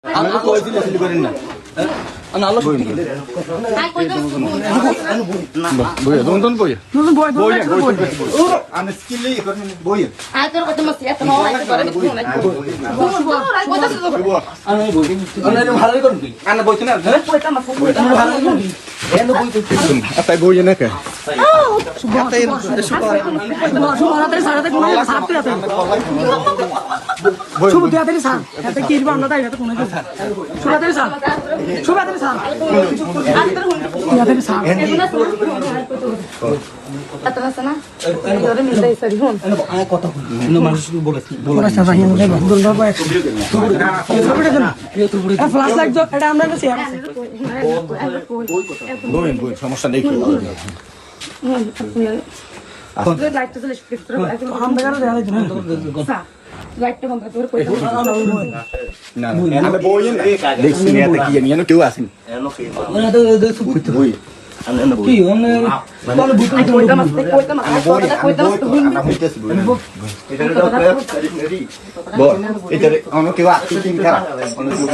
আমি কইছি না সিলি করেন না আমি আলো বই বই দন বই বই আমি স্কিলই করেন বই আই তোর কথা মত এত নয় আই করে আমি বই আমি বই আমি ভালোই করুন তুই আনা বইছ না কইতা মত কইতা ভালো এনো বই তো তাই বই না কে তাই সুমারাতে সারাতে কোন সাথে আছে সুবুতে আছে স্যার এতে কি দিবা আমরা তাই এত কোন সুবাতে স্যার সুবাতে স্যার ইয়াতে স্যার আতনা না এরে মিলাই সরি হন আমি কথা বলি মানুষ বলেছি বলা সাবা হিন রে বন্ধুর বাবা ফ্লাশ লাইট তো এটা আমরা কাছে আছে বই বই সমস্যা নেই লাইট তো চলে আমরা কাছে দেয়া দিন লাইটটা বন্ধ করে কইতা না আমি বই দেখছি না এত কি জানি কেউ আসেন ওরা তো সুবুতে বই কি ওনে বল বুট কইতা মত কইতা মত আমি হইতেছি বই বল এটা অন্য কেউ আসছে কিন খারাপ অন্য কেউ